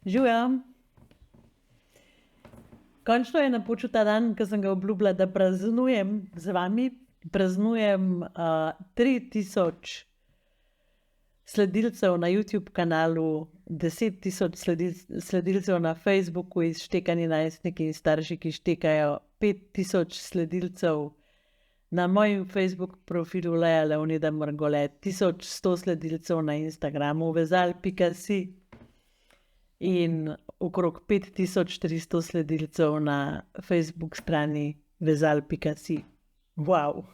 Živjo. Končno je napočil ta dan, ko sem ga obljubila, da praznujem z vami. Praznujem 3000 sledilcev na YouTube kanalu, 10 000 sledilcev na Facebooku, izštekani najstniki in starši, ki štekajo, 5000 sledilcev na mojem Facebook profilu Lea Leonida Mrgole, 1100 sledilcev na Instagramu vezal.si in okrog 5300 sledilcev na Facebook strani vezal.si. Wow.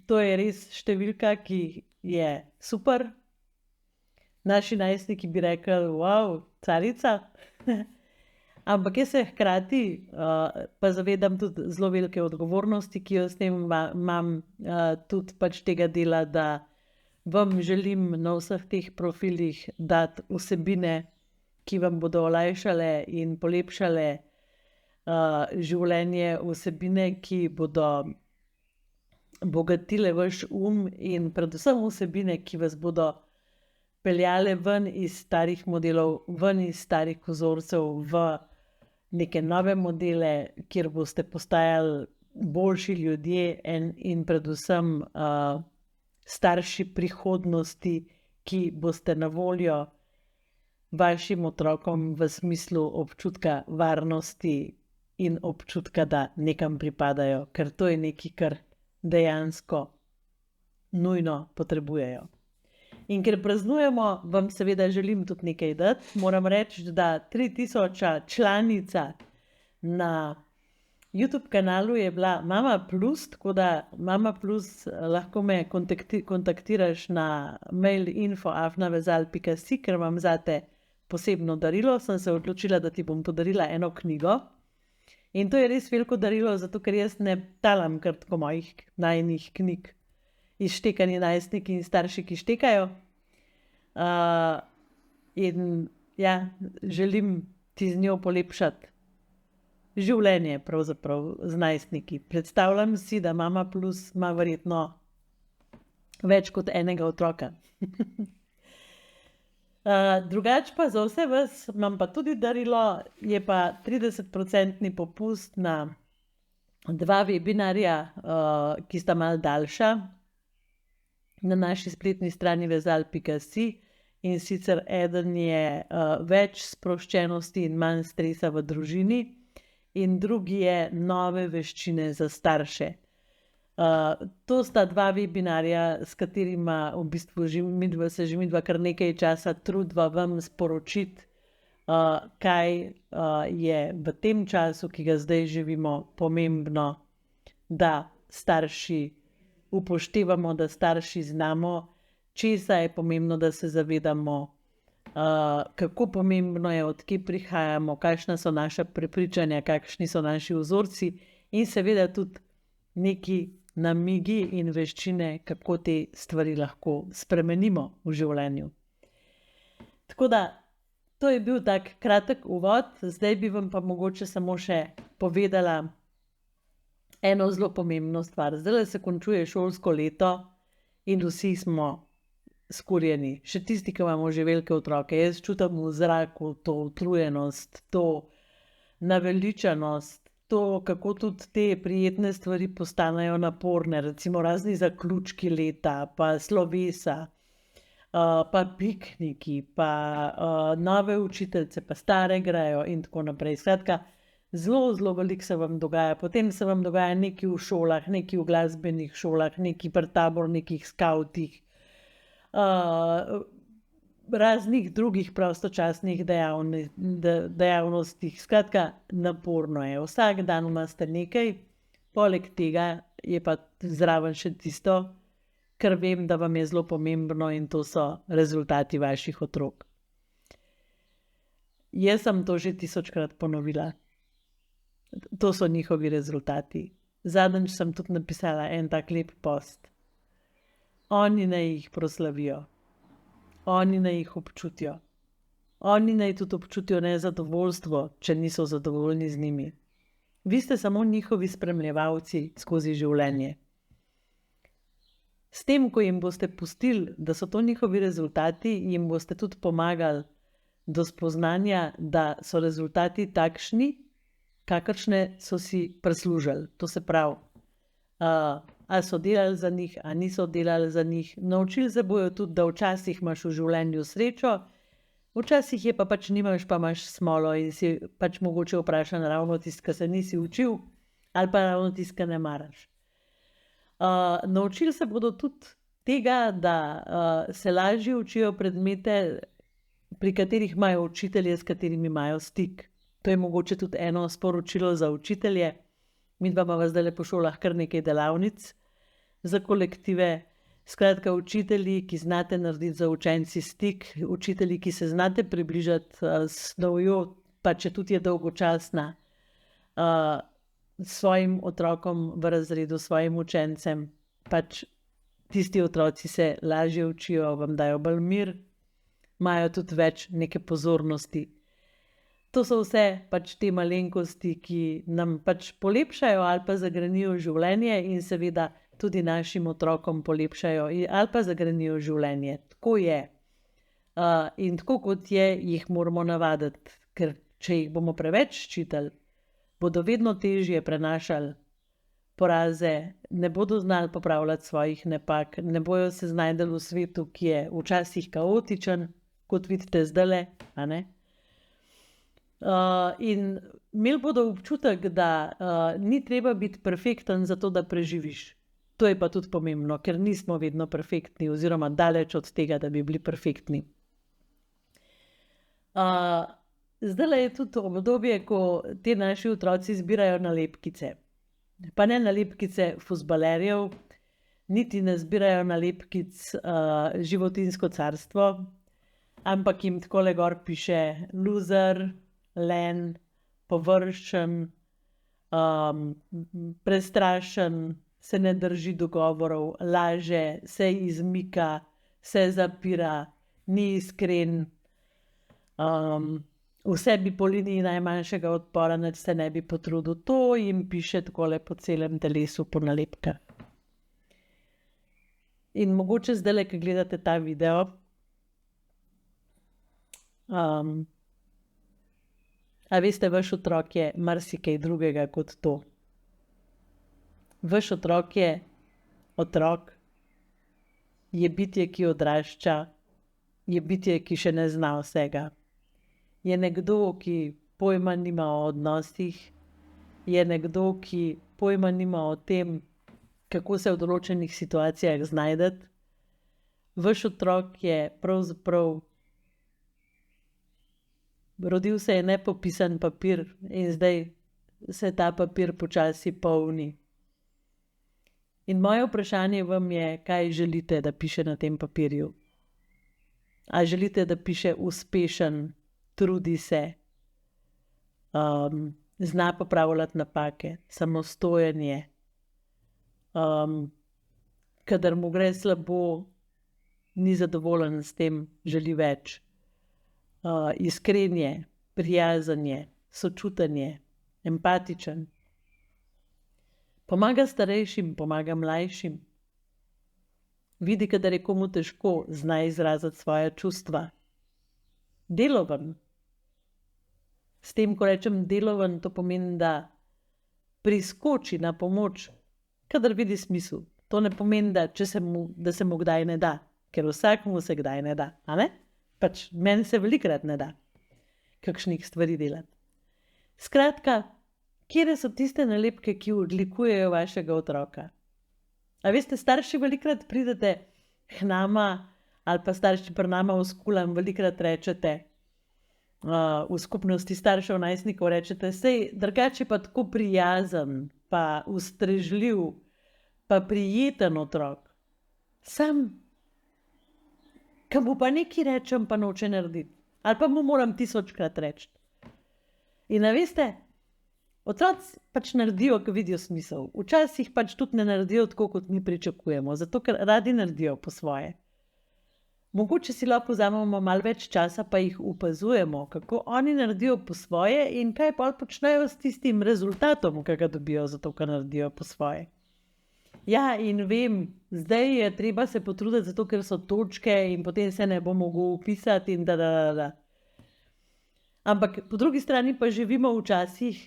To je res številka, ki je super. Naši najstniki bi rekli, wow, carica. Ampak jaz se hkrati pa zavedam tudi zelo velike odgovornosti, ki jo s tem imam, tudi pač tega dela, da vam želim na vseh teh profilih dati vsebine, ki vam bodo olajšale in polepšale življenje, vsebine, ki bodo bogatile vaš in predvsem vsebine, ki vas bodo peljale ven iz starih modelov, ven iz starih vzorcev v neke nove modele, kjer boste postajali boljši ljudje in predvsem starši prihodnosti, ki boste na voljo vašim otrokom v smislu občutka varnosti in občutka, da nekam pripadajo, ker to je nekaj, kar dejansko nujno potrebujejo. In ker praznujemo, vam seveda želim tudi nekaj dati. Moram reči, da 3000 članica na YouTube kanalu je bila Mama Plus, tako da Mama Plus lahko me kontaktiraš na mail info@vezal.si, ker imam zate posebno darilo. Sem se odločila, da ti bom podarila eno knjigo. In to je res veliko darilo, zato ker jaz ne talam kar tako mojih najinih knjig. Izštekani najstniki in starši, ki štekajo. In ja, želim ti z njo polepšati življenje pravzaprav z najstniki. Predstavljam si, da Mama Plus ima verjetno več kot enega otroka. Drugače pa za vse vas imam pa tudi darilo, je pa 30% popust na 2 webinarja, ki sta malo daljša, na naši spletni strani vezal.si, in sicer eden je več sproščenosti in manj stresa v družini in drugi je nove veščine za starše. To sta 2 webinarja, s katerima v bistvu se že midva kar nekaj časa trudva vam sporočiti, kaj je v tem času, ki ga zdaj živimo, pomembno, da starši upoštevamo, da starši znamo, česa je pomembno, da se zavedamo, kako pomembno je, od kje prihajamo, kakšna so naša prepričanja, kakšni so naši vzorci in seveda tudi neki namigi in veščine, kako te stvari lahko spremenimo v življenju. Tako da, to je bil tak kratek uvod, zdaj bi vam pa mogoče samo še povedala eno zelo pomembno stvar. Zdaj se končuje šolsko leto in vsi smo skurjeni. Še tisti, ki imamo že velike otroke. Jaz čutim v zraku to utrujenost, to naveličanost, to, kako tudi te prijetne stvari postanejo naporne, recimo razni zaključki leta, pa slovesa, pa pikniki, pa nove učiteljice, pa stare grejo in tako naprej. Skratka, zelo veliko se vam dogaja. Potem se vam dogaja nekaj v šolah, nekaj v glasbenih šolah, nekaj pri tabornikih, skavtih, raznih drugih prostočasnih dejavnostih. Skratka, naporno je. Vsak dan imate nekaj, poleg tega je pa zraven še tisto, kar vem, da vam je zelo pomembno, in to so rezultati vaših otrok. Jaz sem to že 1000-krat ponovila. To so njihovi rezultati. Zadnjič sem tudi napisala en tak lep post. Oni naj jih proslavijo. Oni naj jih občutijo. Oni naj tudi občutijo nezadovoljstvo, če niso zadovoljni z njimi. Vi ste samo njihovi spremljevalci skozi življenje. S tem, ko jim boste pustili, da so to njihovi rezultati, jim boste tudi pomagali do spoznanja, da so rezultati takšni, kakršne so si prislužili. To se pravi, ali so delali za njih, ali niso delali za njih. Naučili se bojo tudi, da včasih imaš v življenju srečo, včasih je pa pač nimaš, pa imaš smolo in si pač mogoče vprašan ravno tisto, kar se nisi učil, ali pa ravno tisto, kar ne maraš. Naučili se bodo tudi tega, da se lažje učijo predmete, pri katerih imajo učitelje, s katerimi imajo stik. To je mogoče tudi eno sporočilo za učitelje. Midva imava zdajle po šolah kar nekaj delavnic za kolektive. Skratka, učitelji, ki znate narediti za učenci stik, učitelji, ki se znate približati s snovjo, pa če tudi je dolgočasna, svojim otrokom v razredu, svojim učencem, pač tisti otroci se lažje učijo, vam dajo bolj mir, imajo tudi več neke pozornosti. To so vse pač te malenkosti, ki nam pač polepšajo ali pa zagrenijo življenje in seveda tudi našim otrokom polepšajo ali pa zagrenijo življenje. Tako je. In tako kot je, jih moramo navaditi, ker če jih bomo preveč ščitili, bodo vedno težje prenašali poraze, ne bodo znali popravljati svojih napak, ne bojo se znajdeli v svetu, ki je včasih kaotičen, kot vidite zdajle, a ne? In imeli bodo občutek, da ni treba biti perfekten zato, da preživiš. To je pa tudi pomembno, ker nismo vedno perfektni oziroma daleč od tega, da bi bili perfektni. Zdajle je tudi obdobje, ko te naši otroci zbirajo nalepkice. Pa ne nalepkice fuzbalerjev, niti ne zbirajo nalepkic Životinjsko carstvo, ampak jim takole gor piše loser, len, površen, prestrašen, se ne drži dogovorov, laže, se izmika, se zapira, ni iskren, vse bi po liniji najmanjšega odpora, nič se ne bi potrudil. To jim piše takole po celem telesu, po nalepkah. In mogoče zdajle, ko gledate ta video, a veste, vaš otrok je marsikaj drugega kot to. Vaš otrok je bitje, ki odrašča, je bitje, ki še ne zna vsega. Je nekdo, ki pojma nima o odnosih, je nekdo, ki pojma nima o tem, kako se v določenih situacijah znajdeti. Vaš otrok je pravzaprav rodil se je nepopisan papir in zdaj se ta papir počasi polni. In moje vprašanje vam je, kaj želite, da piše na tem papirju? A želite, da piše uspešen, trudi se, zna popravljati napake, samostojen je, kadar mu gre slabo, ni zadovoljen s tem, želi več. Iskren je, prijazen je, sočuten je, empatičen. Pomaga starejšim, pomaga mlajšim. Vidi, kadar je komu težko, zna izraziti svoja čustva. Deloven. S tem, ko rečem deloven, to pomeni, da priskoči na pomoč, kadar vidi smisel. To ne pomeni, da se mu kdaj ne da, ker vsakmu se kdaj ne da, a ne? Pač meni se velikrat ne da kakšnih stvari delati. Skratka, katere so tiste nalepke, ki odlikujejo vašega otroka? A veste, starši velikrat pridete k nama ali pa starši pri nama v šolah velikrat rečete, v skupnosti staršev najstnikov rečete, sej drugače pa tako prijazen, pa ustrežljiv, pa prijeten otrok. Sam, ko mu pa nekaj rečem, pa noče narediti. Ali pa mu moram 1000-krat reči. In a veste, otroci pač naredijo, ko vidijo smisel. Včasih pač tudi ne naredijo tako, kot mi pričakujemo, zato ker radi naredijo po svoje. Mogoče si lahko vzamemo malo več časa, pa jih opazujemo, kako oni naredijo po svoje in kaj pol počnejo s tistim rezultatom, ki ga dobijo, zato ker naredijo po svoje. Ja, in vem, zdaj je treba se potruditi, zato ker so točke in potem se ne bo mogel upisati in da. Ampak po drugi strani pa živimo v časih,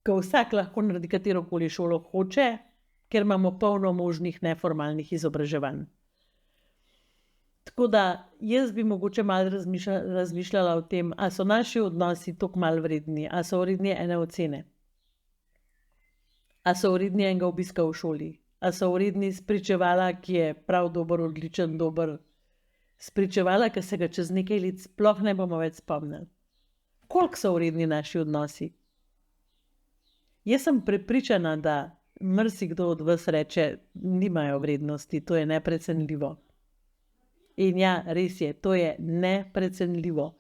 ko vsak lahko naredi katerokoli šolo hoče, ker imamo polno možnih neformalnih izobraževanj. Tako da jaz bi mogoče malo razmišljala o tem, a so naši odnosi toliko malo vredni, a so vredni ene ocene, a so vredni enega obiska v šoli, a so vredni spričevala, ki je prav dober, odličen, dober, spričevala, ki se ga čez nekaj let sploh ne bomo več spomnili. Koliko so vredni naši odnosi? Jaz sem prepričana, da marsikdo od vas reče, nimajo vrednosti, to je neprecenljivo. In ja, res je, to je neprecenljivo.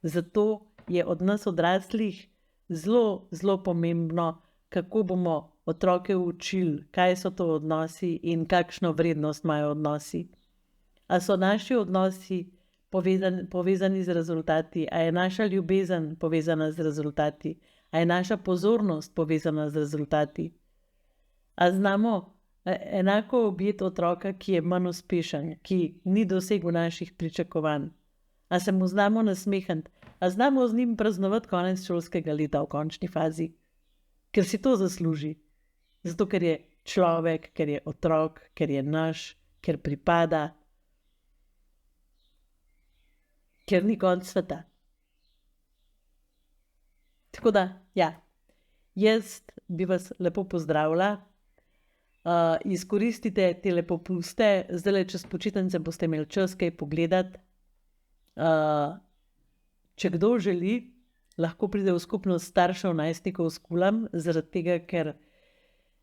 Zato je od nas odraslih zelo, zelo pomembno, kako bomo otroke učili, kaj so to odnosi in kakšno vrednost imajo odnosi. A so naši odnosi povezani z rezultati, a je naša ljubezen povezana z rezultati, a je naša pozornost povezana z rezultati. A znamo enako objeti otroka, ki je manj uspešen, ki ni dosegel naših pričakovanj. A se mu znamo nasmehniti, a znamo z njim praznovati konec šolskega leta v končni fazi, ker si to zasluži. Zato, ker je človek, ker je otrok, ker je naš, ker pripada, ker ni konec sveta. Tako da, ja, jaz bi vas lepo pozdravila. Izkoristite te lepo popuste, zdaj čez počitnice boste imeli čas kaj pogledati. Če kdo želi, lahko pride v skupnost staršev najstnikov s Kulam, zaradi tega, ker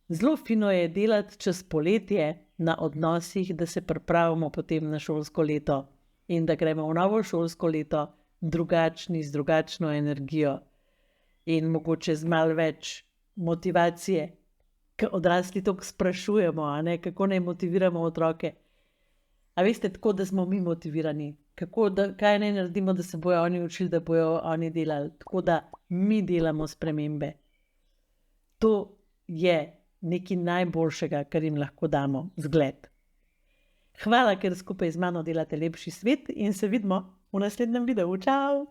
zelo fino je delati čez poletje na odnosih, da se pripravimo potem na šolsko leto in da gremo v novo šolsko leto drugačni, z drugačno energijo in mogoče z malo več motivacije, ker odrasli toliko sprašujemo, kako naj motiviramo otroke. A veste, tako da smo mi motivirani, kaj naj naredimo, da se bojo oni učili, da bojo oni delali, tako da mi delamo spremembe. To je nekaj najboljšega, kar jim lahko damo, zgled. Hvala, ker skupaj z mano delate lepši svet in se vidimo v naslednjem videu. Čau!